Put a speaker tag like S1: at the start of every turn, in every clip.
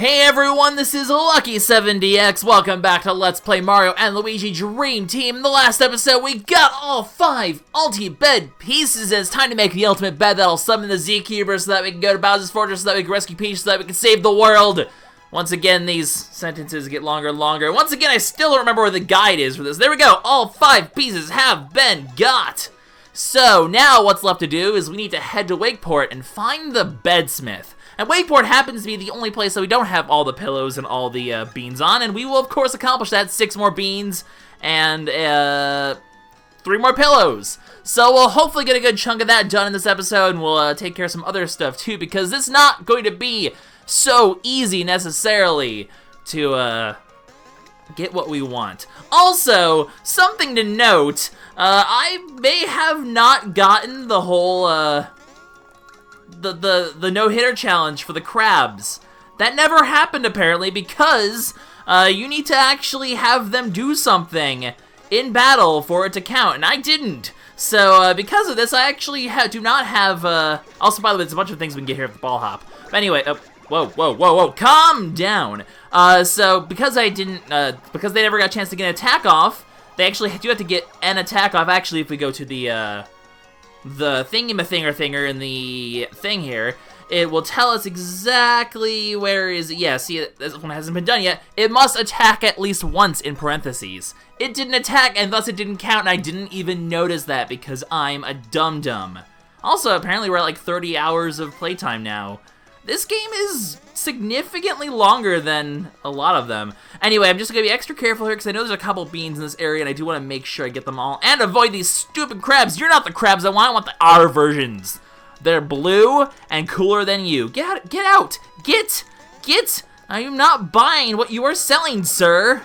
S1: Hey everyone, this is LuckySevenDX. Welcome back to Let's Play Mario and Luigi Dream Team. In the last episode, we got all 5 ulti-bed pieces, and it's time to make the ultimate bed that'll summon the Z-Keeper so that we can go to Bowser's Fortress, so that we can rescue Peach, so that we can save the world. Once again, these sentences get longer and longer. Once again, I still don't remember where the guide is for this. There we go, all 5 pieces have been got. So, now what's left to do is we need to head to Wakeport and find the Bedsmith. And Wakeport happens to be the only place that we don't have all the pillows and all the beans on, and we will of course accomplish that. 6 more beans and 3 more pillows. So we'll hopefully get a good chunk of that done in this episode, and we'll take care of some other stuff too, because it's not going to be so easy necessarily to get what we want. Also, something to note, I may have not gotten the whole the no-hitter challenge for the crabs. That never happened apparently, because you need to actually have them do something in battle for it to count, and I didn't. So because of this, I actually do not have also, by the way, there's a bunch of things we can get here at the ball hop. But anyway, whoa, calm down. So because I didn't because they never got a chance to get an attack off, they actually do have to get an attack off actually if we go to the thingy-ma-thinger in the thing here. It will tell us exactly where is it. Yeah, see, this one hasn't been done yet. It must attack at least once in parentheses. It didn't attack, and thus it didn't count, and I didn't even notice that because I'm a dum-dum. Also, apparently we're at like 30 hours of playtime now. This game is significantly longer than a lot of them. Anyway, I'm just going to be extra careful here because I know there's a couple beans in this area, and I do want to make sure I get them all and avoid these stupid crabs. You're not the crabs I want the R versions. They're blue and cooler than you. Get out! Get! I am not buying what you are selling, sir.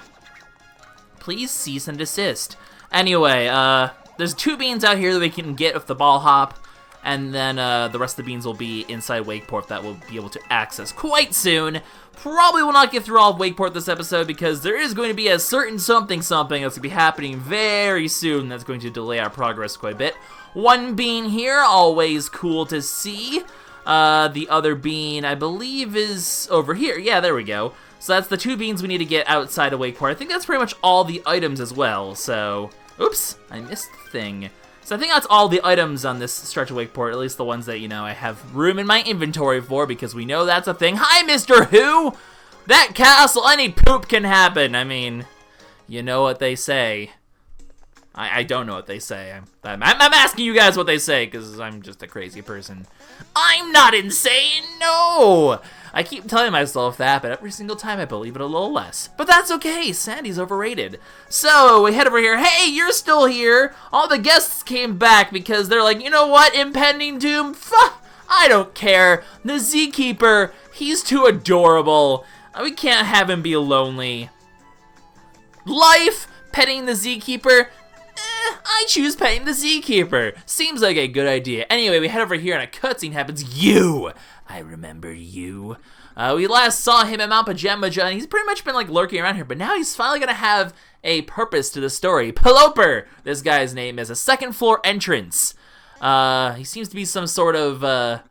S1: Please cease and desist. Anyway, there's 2 beans out here that we can get with the ball hop. And then the rest of the beans will be inside Wakeport that we'll be able to access quite soon. Probably will not get through all of Wakeport this episode because there is going to be a certain something that's going to be happening very soon that's going to delay our progress quite a bit. 1 bean here, always cool to see. The other bean, I believe, is over here. Yeah, there we go. So that's the 2 beans we need to get outside of Wakeport. I think that's pretty much all the items as well. So, oops, I missed the thing. So I think that's all the items on this stretch of Wakeport, at least the ones that, you know, I have room in my inventory for, because we know that's a thing. Hi, Mr. Who? That castle, any poop can happen. I mean, you know what they say. I don't know what they say. I'm asking you guys what they say, because I'm just a crazy person. I'm not insane, no! I keep telling myself that, but every single time I believe it a little less. But that's okay, Sandy's overrated. So, we head over here. Hey, you're still here! All the guests came back because they're like, you know what, impending doom? I don't care. The Z-Keeper, he's too adorable. We can't have him be lonely. Life, petting the Z-Keeper? I choose petting the Z-Keeper. Seems like a good idea. Anyway, we head over here and a cutscene happens. You! I remember you. We last saw him at Mount Pajamaja, and he's pretty much been like lurking around here, but now he's finally gonna have a purpose to the story. Peloper, this guy's name is, a 2nd floor entrance. He seems to be some sort of,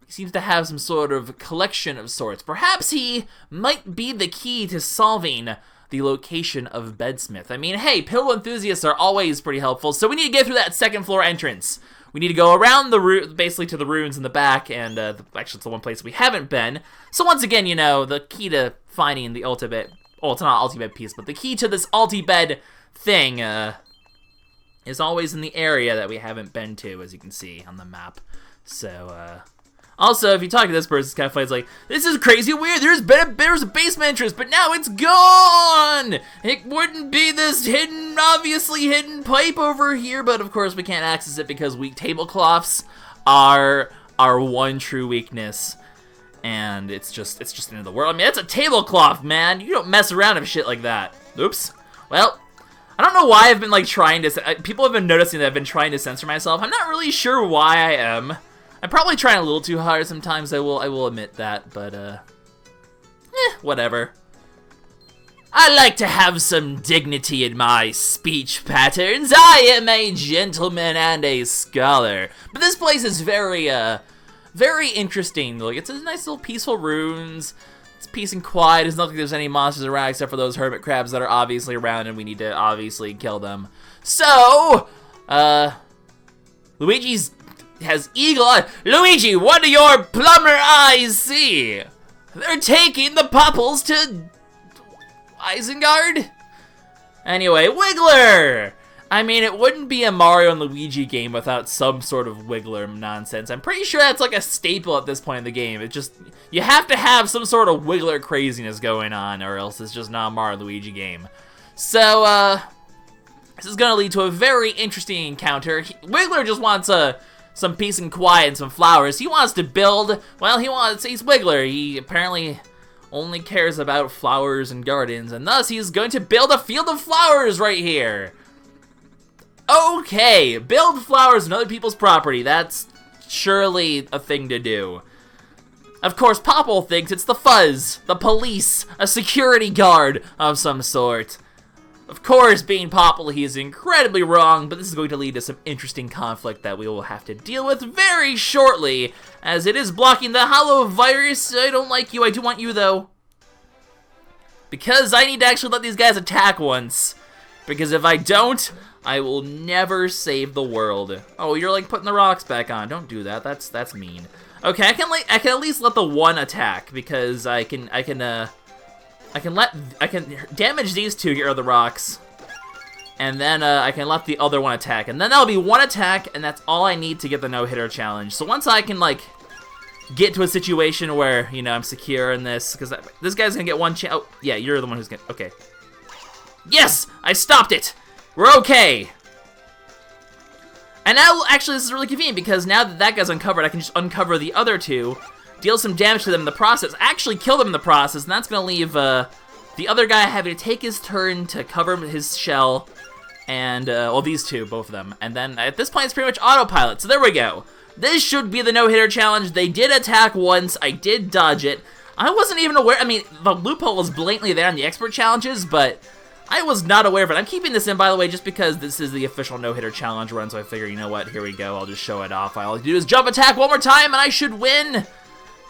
S1: he seems to have some sort of collection of sorts. Perhaps he might be the key to solving the location of Bedsmith. I mean, hey, pillow enthusiasts are always pretty helpful, so we need to get through that 2nd floor entrance. We need to go around the basically to the ruins in the back, and actually it's the one place we haven't been. So once again, you know, the key to finding the ultimate, well, it's not ultimate piece, but the key to this ulti-bed thing is always in the area that we haven't been to, as you can see on the map. So, also, if you talk to this person, it's kind of funny. It's like, this is crazy weird. There's a basement entrance, but now it's gone. It wouldn't be this hidden, obviously hidden pipe over here, but of course we can't access it because weak tablecloths are our one true weakness, and it's just the end of the world. I mean, it's a tablecloth, man. You don't mess around with shit like that. Oops. Well, I don't know why I've been like trying to. People have been noticing that I've been trying to censor myself. I'm not really sure why I am. I'm probably trying a little too hard sometimes, I will admit that, but, whatever. I like to have some dignity in my speech patterns. I am a gentleman and a scholar. But this place is very interesting. Like, it's a nice little peaceful ruins. It's peace and quiet. It's not like there's any monsters around except for those hermit crabs that are obviously around and we need to obviously kill them. So, Luigi has eagle eye. Luigi, what do your plumber eyes see? They're taking the popples to Isengard? Anyway, Wiggler! I mean, it wouldn't be a Mario and Luigi game without some sort of Wiggler nonsense. I'm pretty sure that's like a staple at this point in the game. It just, you have to have some sort of Wiggler craziness going on, or else it's just not a Mario and Luigi game. So, this is gonna lead to a very interesting encounter. Wiggler just wants some peace and quiet and some flowers. He wants to build, well, he's Wiggler. He apparently only cares about flowers and gardens, and thus he's going to build a field of flowers right here. Okay, build flowers on other people's property. That's surely a thing to do. Of course, Popple thinks it's the Fuzz, the police, a security guard of some sort. Of course, being Popple, he is incredibly wrong, but this is going to lead to some interesting conflict that we will have to deal with very shortly, as it is blocking the hollow virus. I don't like you, I do want you, though. Because I need to actually let these guys attack once. Because if I don't, I will never save the world. Oh, you're like putting the rocks back on. Don't do that. That's mean. Okay, I can at least let the one attack because I can damage these two, get rid of the rocks, and then I can let the other one attack, and then that'll be one attack, and that's all I need to get the no-hitter challenge. So once I can like get to a situation where I'm secure in this, because this guy's gonna get one chance. Oh yeah, you're the one who's gonna. Okay. Yes, I stopped it. We're okay. And now, actually, this is really convenient, because now that that guy's uncovered, I can just uncover the other two, deal some damage to them in the process, actually kill them in the process, and that's going to leave the other guy having to take his turn to cover his shell, and, well, these two, both of them. And then, at this point, it's pretty much autopilot, so there we go. This should be the no-hitter challenge. They did attack once. I did dodge it. I wasn't even aware. I mean, the loophole was blatantly there on the expert challenges, but I was not aware of it. I'm keeping this in, by the way, just because this is the official no-hitter challenge run, so I figure, you know what, here we go, I'll just show it off. All I do is jump attack one more time, and I should win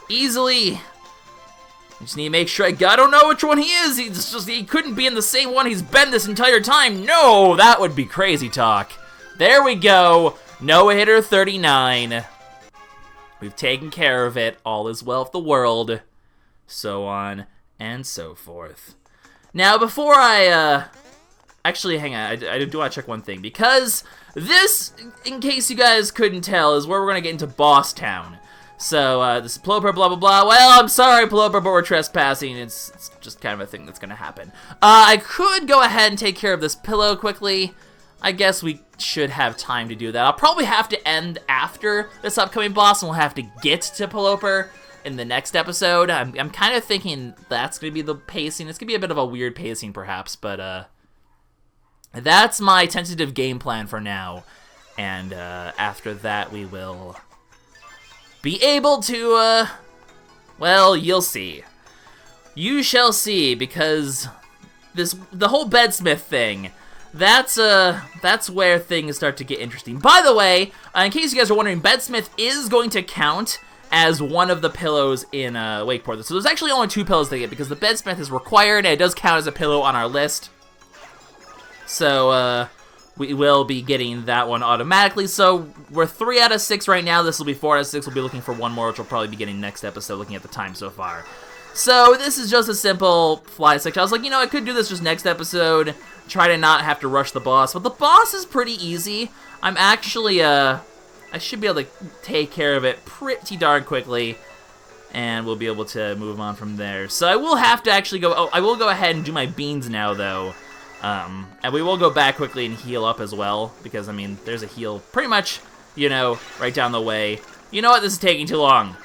S1: easily. I just need to make sure I don't know which one he is. He couldn't be in the same one he's been this entire time. No, that would be crazy talk. There we go. No-hitter 39. We've taken care of it. All is well with the world. So on and so forth. Now, before I, actually, hang on, I do want to check one thing, because this, in case you guys couldn't tell, is where we're going to get into Boss Town. So, this is Ploper, blah, blah, blah. Well, I'm sorry, Ploper, but we're trespassing. It's just kind of a thing that's going to happen. I could go ahead and take care of this pillow quickly. I guess we should have time to do that. I'll probably have to end after this upcoming boss, and we'll have to get to Ploper in the next episode. I'm kind of thinking that's going to be the pacing. It's going to be a bit of a weird pacing, perhaps, but that's my tentative game plan for now. And after that, we will be able to, well, you'll see. You shall see, because the whole Bedsmith thing, that's where things start to get interesting. By the way, in case you guys are wondering, Bedsmith is going to count as one of the pillows in Wakeport. So there's actually only 2 pillows to get, because the Bedsmith is required, and it does count as a pillow on our list. So, we will be getting that one automatically. So, we're 3 out of 6 right now. This will be 4 out of 6. We'll be looking for one more, which we'll probably be getting next episode, looking at the time so far. So, this is just a simple fly section. I was like, I could do this just next episode, try to not have to rush the boss. But the boss is pretty easy. I'm actually, I should be able to take care of it pretty darn quickly, and we'll be able to move on from there. So I will have to actually go, I will go ahead and do my beans now, though. And we will go back quickly and heal up as well, because, I mean, there's a heal pretty much, right down the way. You know what? This is taking too long.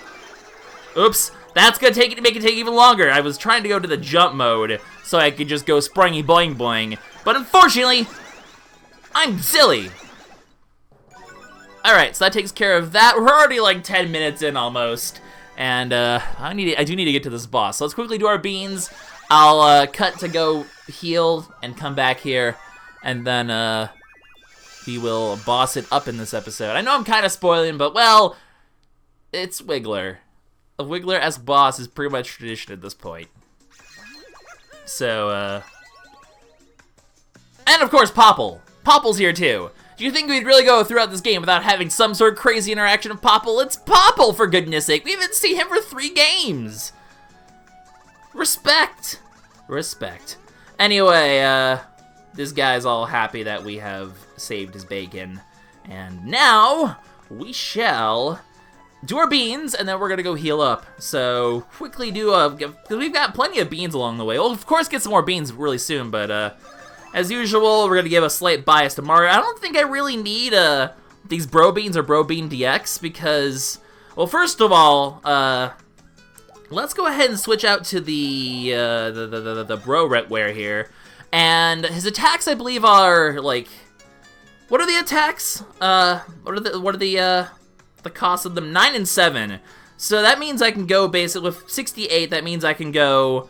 S1: Oops. That's going to make it take even longer. I was trying to go to the jump mode so I could just go springy boing boing. But unfortunately, I'm silly. Alright, so that takes care of that. We're already like 10 minutes in almost. And I do need to get to this boss. So let's quickly do our beans. I'll cut to go heal and come back here. And then we will boss it up in this episode. I know I'm kind of spoiling, but well, it's Wiggler. a Wiggler-esque boss is pretty much tradition at this point. So, and of course, Popple. Popple's here too. Do you think we'd really go throughout this game without having some sort of crazy interaction with Popple? It's Popple, for goodness sake. We haven't seen him for 3 games. Respect. Respect. Anyway, this guy's all happy that we have saved his bacon. And now, we shall do our beans, and then we're gonna go heal up. So, quickly do because we've got plenty of beans along the way. We'll, of course, get some more beans really soon, but, as usual, we're gonna give a slight bias to Mario. I don't think I really need, these Bro Beans or Bro Bean DX, because, well, first of all, let's go ahead and switch out to the Bro Retware here. And his attacks, I believe, are, like, what are the attacks? What are the cost of them? 9 and 7. So that means I can go basically with 68. That means I can go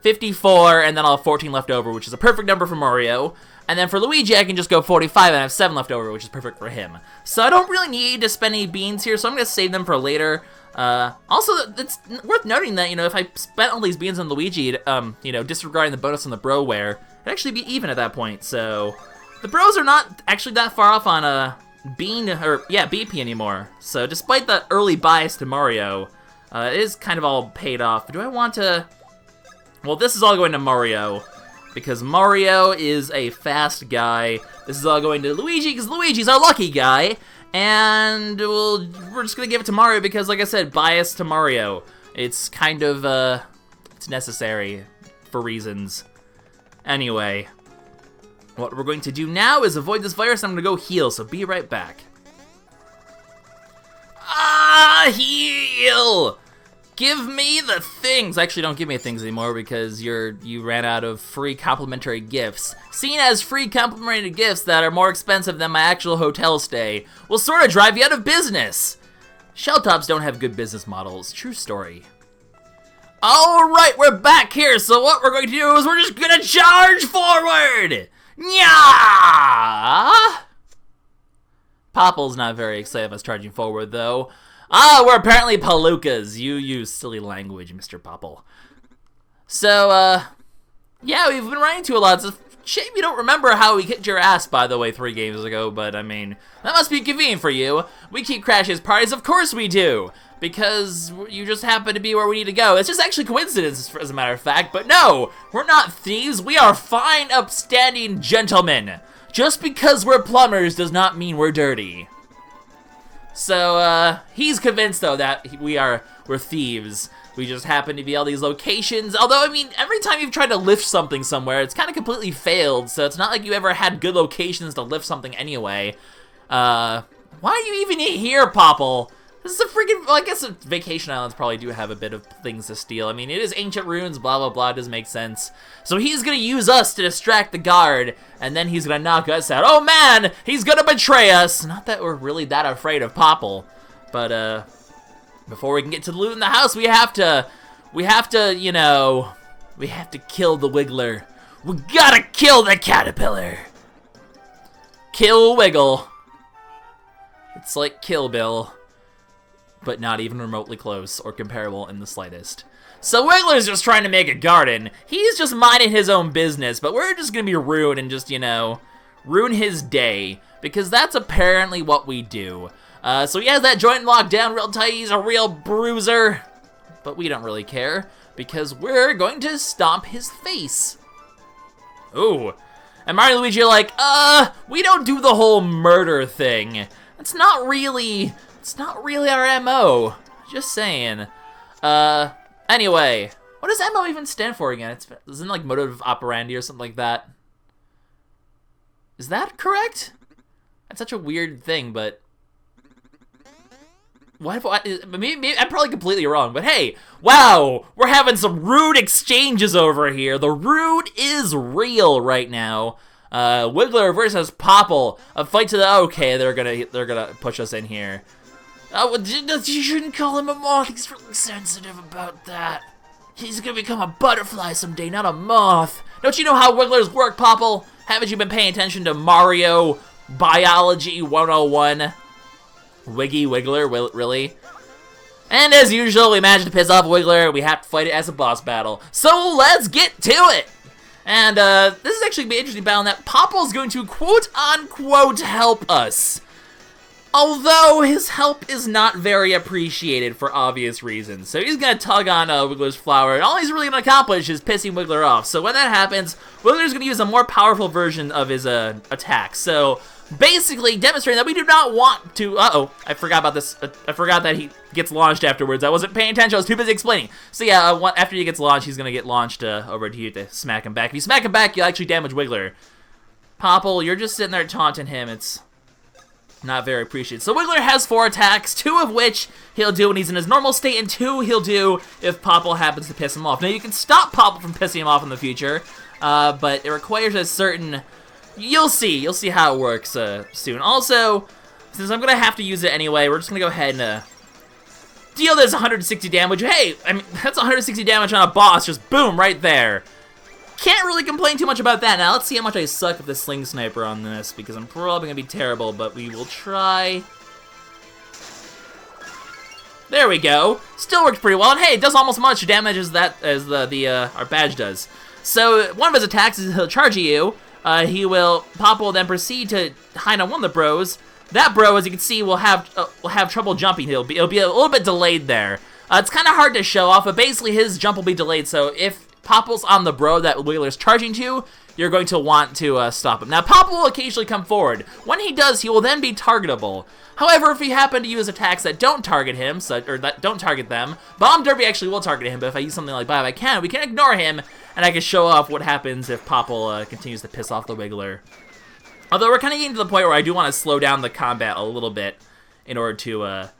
S1: 54, and then I'll have 14 left over, which is a perfect number for Mario. And then for Luigi, I can just go 45 and have 7 left over, which is perfect for him. So I don't really need to spend any beans here, so I'm going to save them for later. Also, it's worth noting that, you know, if I spent all these beans on Luigi, you know, disregarding the bonus on the Broware, it'd actually be even at that point. So the Bros are not actually that far off on BP anymore. So despite the early bias to Mario, it is kind of all paid off. Do I want to... Well, this is all going to Mario, because Mario is a fast guy. This is all going to Luigi, because Luigi's our lucky guy. And we're just going to give it to Mario because, like I said, bias to Mario. It's kind of, it's necessary for reasons. Anyway, what we're going to do now is avoid this virus. I'm going to go heal, so be right back. Heal! Give me the things! Actually, don't give me things anymore because you ran out of free complimentary gifts. Seen as free complimentary gifts that are more expensive than my actual hotel stay will sort of drive you out of business. Shelltops don't have good business models. True story. Alright, we're back here, so what we're going to do is we're just gonna charge forward! Nya! Popple's not very excited about us charging forward, though. We're apparently palookas. You use silly language, Mr. Popple. So, yeah, we've been running into a lot. It's a shame you don't remember how we kicked your ass, by the way, 3 games ago, but, I mean, that must be convenient for you. We keep crashing parties, of course we do, because you just happen to be where we need to go. It's just actually coincidence, as a matter of fact, but no, we're not thieves. We are fine, upstanding gentlemen. Just because we're plumbers does not mean we're dirty. So, he's convinced, though, that we're thieves. We just happen to be all these locations. Although, I mean, every time you've tried to lift something somewhere, it's kind of completely failed. So it's not like you ever had good locations to lift something anyway. Why are you even here, Popple? This is a freaking... Well, I guess vacation islands probably do have a bit of things to steal. I mean, it is ancient ruins, blah, blah, blah. It does make sense. So he's gonna use us to distract the guard, and then he's gonna knock us out. Oh, man! He's gonna betray us! Not that we're really that afraid of Popple. But, before we can get to the loot in the house, we have to, you know, we have to kill the Wiggler. We gotta kill the caterpillar! Kill Wiggle. It's like Kill Bill, but not even remotely close or comparable in the slightest. So Wiggler's just trying to make a garden. He's just minding his own business, but we're just gonna be rude and just, you know, ruin his day, because that's apparently what we do. So he has that joint locked down real tight. He's a real bruiser, but we don't really care, because we're going to stomp his face. Ooh. And Mario and Luigi are like, we don't do the whole murder thing. It's not really our MO. Just saying. Anyway, what does MO even stand for again? Isn't it like modus operandi or something like that? Is that correct? That's such a weird thing, but maybe I'm probably completely wrong, but hey, wow, we're having some rude exchanges over here. The rude is real right now. Wiggler versus Popple, a fight to the... Okay, they're gonna push us in here. Oh, you shouldn't call him a moth. He's really sensitive about that. He's gonna become a butterfly someday, not a moth. Don't you know how wigglers work, Popple? Haven't you been paying attention to Mario Biology 101? Wiggy Wiggler, really? And as usual, we managed to piss off Wiggler. We have to fight it as a boss battle. So let's get to it! And this is actually going to be an interesting battle in that Popple is going to quote-unquote help us. Although his help is not very appreciated for obvious reasons. So he's going to tug on Wiggler's flower, and all he's really going to accomplish is pissing Wiggler off. So when that happens, Wiggler's going to use a more powerful version of his attack. So basically demonstrating that we do not want to... I forgot about this. I forgot that he gets launched afterwards. I wasn't paying attention. I was too busy explaining. So yeah, after he gets launched, he's going to get launched over to you to smack him back. If you smack him back, you'll actually damage Wiggler. Popple, you're just sitting there taunting him. It's not very appreciated. So Wiggler has 4 attacks, 2 of which he'll do when he's in his normal state, and 2 he'll do if Popple happens to piss him off. Now, you can stop Popple from pissing him off in the future, but it requires a certain... You'll see how it works soon. Also, since I'm going to have to use it anyway, we're just going to go ahead and deal this 160 damage. Hey, I mean, that's 160 damage on a boss, just boom, right there. Can't really complain too much about that. Now, let's see how much I suck at the sling sniper on this, because I'm probably going to be terrible, but we will try. There we go. Still works pretty well, and hey, it does almost as much damage as our badge does. So, one of his attacks is he'll charge at you. Popple will then proceed to hide on one of the bros. That bro, as you can see, will have trouble jumping. It'll be a little bit delayed there. It's kind of hard to show off, but basically his jump will be delayed, so if Popple's on the bro that Wiggler's charging to, you're going to want to stop him. Now, Popple will occasionally come forward. When he does, he will then be targetable. However, if he happen to use attacks that don't target him, or that don't target them, Bomb Derby actually will target him, but if I use something like we can ignore him, and I can show off what happens if Popple continues to piss off the Wiggler. Although we're kind of getting to the point where I do want to slow down the combat a little bit in order to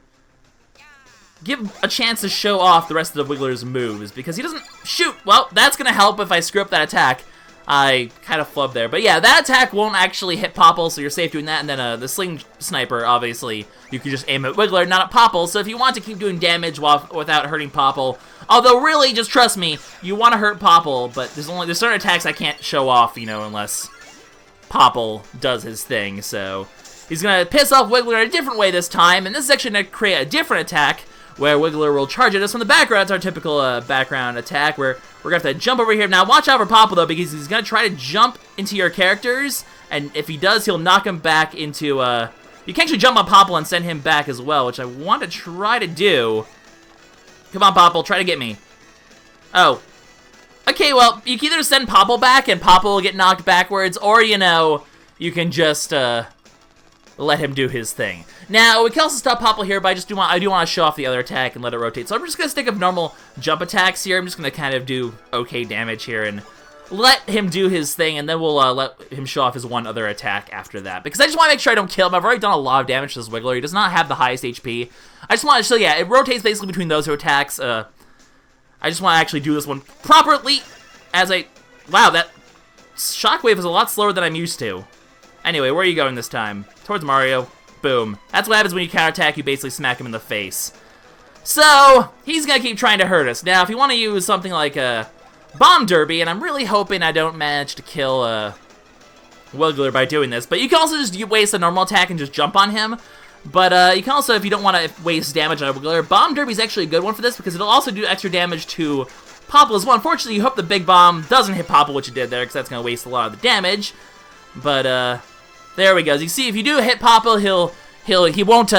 S1: give a chance to show off the rest of the Wiggler's moves, because he doesn't shoot. Well, that's going to help if I screw up that attack. I kind of flubbed there. But yeah, that attack won't actually hit Popple, so you're safe doing that. And then the sling sniper, obviously, you can just aim at Wiggler, not at Popple. So if you want to keep doing damage without hurting Popple, although really, just trust me, you want to hurt Popple, but there's certain attacks I can't show off, unless Popple does his thing. So he's going to piss off Wiggler in a different way this time, and this is actually going to create a different attack where Wiggler will charge at us from the background. It's our typical background attack where we're going to have to jump over here. Now, watch out for Popple, though, because he's going to try to jump into your characters, and if he does, he'll knock him back into... You can actually jump on Popple and send him back as well, which I want to try to do. Come on, Popple, try to get me. Oh. Okay, well, you can either send Popple back and Popple will get knocked backwards, or, you can just let him do his thing. Now, we can also stop Popple here, but I do want to show off the other attack and let it rotate. So I'm just going to stick with normal jump attacks here. I'm just going to kind of do okay damage here and let him do his thing, and then we'll let him show off his one other attack after that. Because I just want to make sure I don't kill him. I've already done a lot of damage to this Wiggler. He does not have the highest HP. I just want to show, yeah, it rotates basically between those two attacks. I just want to actually do this one properly Wow, that shockwave is a lot slower than I'm used to. Anyway, where are you going this time? Towards Mario. Boom. That's what happens when you counterattack, you basically smack him in the face. So, he's going to keep trying to hurt us. Now, if you want to use something like a Bomb Derby, and I'm really hoping I don't manage to kill Wiggler by doing this, but you can also just waste a normal attack and just jump on him. But you can also, if you don't want to waste damage on a Wiggler, Bomb Derby is actually a good one for this, because it'll also do extra damage to Popple as well. Unfortunately, you hope the big bomb doesn't hit Popple, which it did there, because that's going to waste a lot of the damage. But, there we go. As you can see, if you do hit Popple, he won't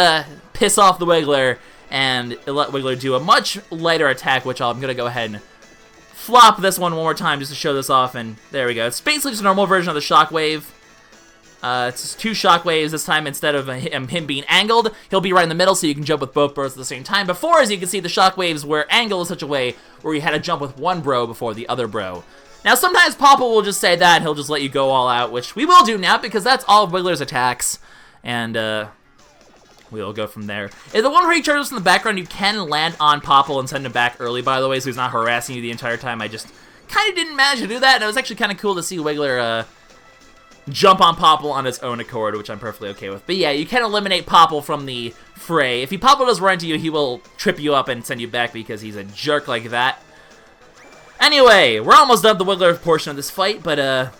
S1: piss off the Wiggler, and it'll let Wiggler do a much lighter attack, which I'm going to go ahead and flop this one more time just to show this off, and there we go. It's basically just a normal version of the shockwave. It's just 2 shockwaves this time. Instead of him being angled, he'll be right in the middle, so you can jump with both bros at the same time. Before, as you can see, the shockwaves were angled in such a way where you had to jump with one bro before the other bro. Now, sometimes Popple will just say that, and he'll just let you go all out, which we will do now, because that's all of Wiggler's attacks, and we'll go from there. If the one where he charges in the background, you can land on Popple and send him back early, by the way, so he's not harassing you the entire time. I just kind of didn't manage to do that, and it was actually kind of cool to see Wiggler jump on Popple on his own accord, which I'm perfectly okay with. But yeah, you can eliminate Popple from the fray. If Popple does run into you, he will trip you up and send you back because he's a jerk like that. Anyway, we're almost done with the Wiggler portion of this fight, but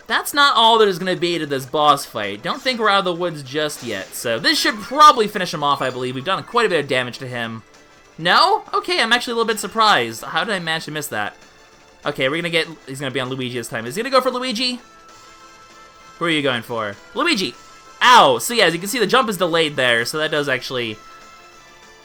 S1: that's not all there's going to be to this boss fight. Don't think we're out of the woods just yet. So this should probably finish him off, I believe. We've done quite a bit of damage to him. No? Okay, I'm actually a little bit surprised. How did I manage to miss that? Okay, he's gonna be on Luigi this time. Is he gonna go for Luigi? Who are you going for? Luigi! Ow! So yeah, as you can see, the jump is delayed there, so that does actually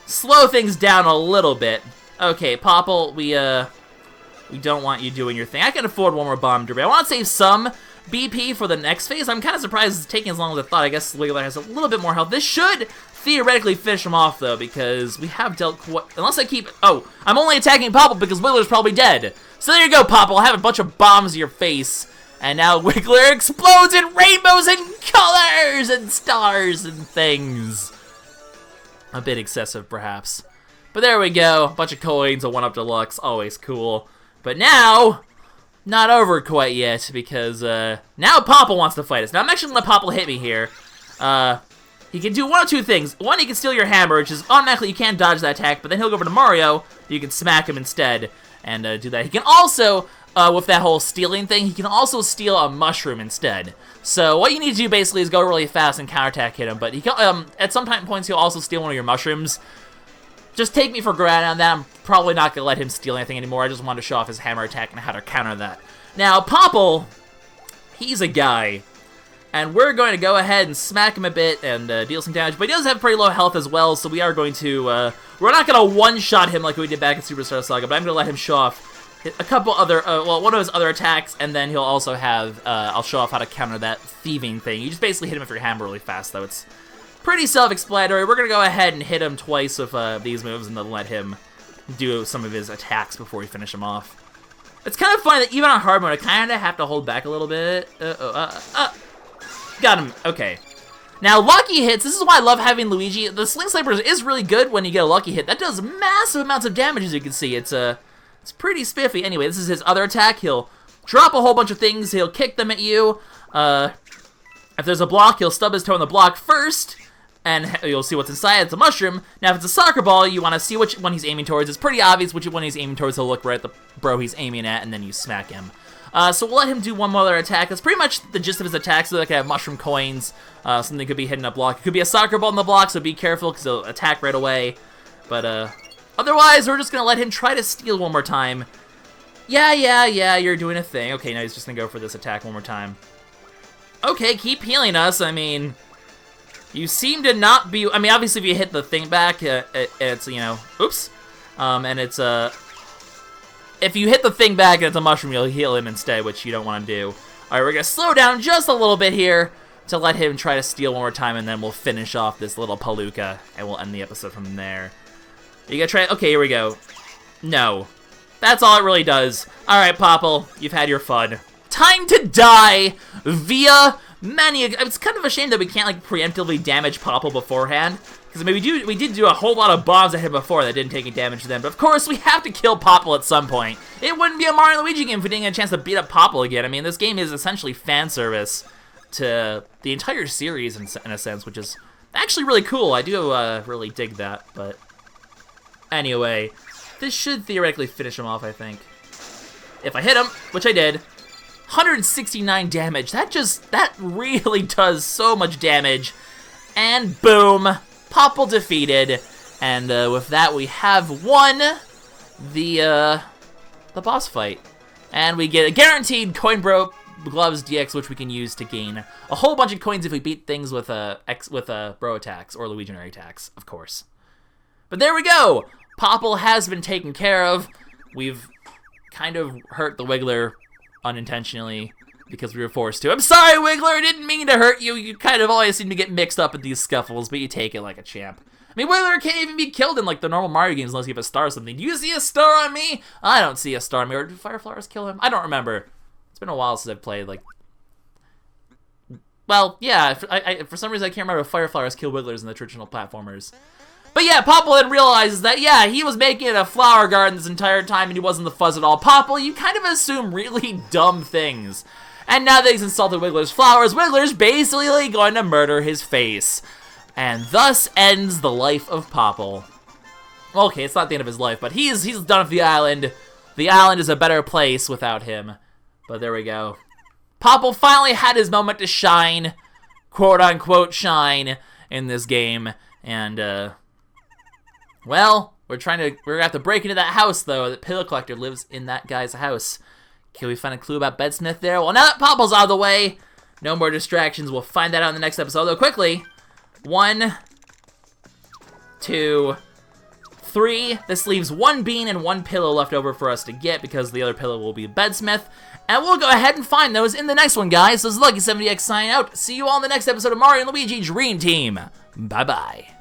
S1: slow things down a little bit. Okay, Popple, we don't want you doing your thing. I can afford one more bomb debris. I want to save some BP for the next phase. I'm kind of surprised it's taking as long as I thought. I guess Wiggler has a little bit more health. This should theoretically finish him off, though, because we have dealt unless I keep... Oh, I'm only attacking Popple because Wiggler's probably dead. So there you go, Popple. I have a bunch of bombs in your face. And now Wiggler explodes in rainbows and colors and stars and things. A bit excessive, perhaps. But there we go. A bunch of coins, a 1-up deluxe. Always cool. But now, not over quite yet, because now Popple wants to fight us. Now I'm actually going to let Popple hit me here. He can do one of two things. One, he can steal your hammer, which is automatically you can't dodge that attack, but then he'll go over to Mario, you can smack him instead and do that. He can also, with that whole stealing thing, he can also steal a mushroom instead. So what you need to do basically is go really fast and counterattack hit him, but he can, at some points he'll also steal one of your mushrooms. Just take me for granted on that. I'm probably not going to let him steal anything anymore. I just wanted to show off his hammer attack and how to counter that. Now, Popple, he's a guy. And we're going to go ahead and smack him a bit and deal some damage. But he does have pretty low health as well, so we are going to... we're not going to one-shot him like we did back in Superstar Saga, but I'm going to let him show off a couple other... well, one of his other attacks, and then he'll also have... I'll show off how to counter that thieving thing. You just basically hit him with your hammer really fast, though. It's pretty self-explanatory. We're going to go ahead and hit him twice with these moves and then let him do some of his attacks before we finish him off. It's kind of funny that even on hard mode, I kind of have to hold back a little bit. Got him. Okay. Now, lucky hits, this is why I love having Luigi. The Sling Sniper is really good when you get a lucky hit. That does massive amounts of damage, as you can see. It's pretty spiffy. Anyway, this is his other attack. He'll drop a whole bunch of things. He'll kick them at you. If there's a block, he'll stub his toe on the block first, and you'll see what's inside. It's a mushroom. Now, if it's a soccer ball, you want to see which one he's aiming towards. It's pretty obvious which one he's aiming towards. He'll look right at the bro he's aiming at, and then you smack him. So we'll let him do one more other attack. That's pretty much the gist of his attack, so they can have mushroom coins. Something could be hitting a block. It could be a soccer ball in the block, so be careful, because he'll attack right away. But otherwise, we're just going to let him try to steal one more time. Yeah, you're doing a thing. Okay, now he's just going to go for this attack one more time. Okay, keep healing us. I mean, you seem to not be... I mean, obviously, if you hit the thing back, it's, you know... Oops. And it's, if you hit the thing back and it's a mushroom, you'll heal him instead, which you don't want to do. Alright, we're going to slow down just a little bit here to let him try to steal one more time, and then we'll finish off this little palooka, and we'll end the episode from there. You gotta try... Okay, here we go. No. That's all it really does. Alright, Popple, you've had your fun. Time to die via many... It's kind of a shame that we can't, like, preemptively damage Popple beforehand. Because, I mean, we did do a whole lot of bombs at him before that didn't take any damage to them. But, of course, we have to kill Popple at some point. It wouldn't be a Mario and Luigi game if we didn't get a chance to beat up Popple again. I mean, this game is essentially fan service to the entire series, in a sense, which is actually really cool. I do really dig that, but... Anyway, this should theoretically finish him off, I think. If I hit him, which I did... 169 damage. That really does so much damage. And boom, Popple defeated. And with that, we have won the boss fight. And we get a guaranteed Coin Bro Gloves DX, which we can use to gain a whole bunch of coins if we beat things with bro attacks or Legionary attacks, of course. But there we go. Popple has been taken care of. We've kind of hurt the Wiggler unintentionally because we were forced to. I'm sorry, Wiggler, I didn't mean to hurt you. You kind of always seem to get mixed up in these scuffles, but you take it like a champ. I mean, Wiggler can't even be killed in like the normal Mario games unless you have a star or something. Do you see a star on me? I don't see a star on me. Or did Fire Flowers kill him? I don't remember. It's been a while since I've played, like... Well, yeah, for some reason I can't remember if Fire Flowers kill Wigglers in the traditional platformers. But yeah, Popple then realizes that, yeah, he was making it a flower garden this entire time and he wasn't the fuzz at all. Popple, you kind of assume really dumb things. And now that he's insulted Wiggler's flowers, Wiggler's basically going to murder his face. And thus ends the life of Popple. Well, okay, it's not the end of his life, but he's done with the island. The island is a better place without him. But there we go. Popple finally had his moment to shine, quote-unquote shine, in this game. And, well, We're gonna have to break into that house, though. The pillow collector lives in that guy's house. Can we find a clue about Bedsmith there? Well, now that Popple's out of the way, no more distractions. We'll find that out in the next episode. Though, quickly, 1, 2, 3. This leaves 1 bean and 1 pillow left over for us to get because the other pillow will be Bedsmith. And we'll go ahead and find those in the next one, guys. This is LuckySevenDX signing out. See you all in the next episode of Mario and Luigi Dream Team. Bye-bye.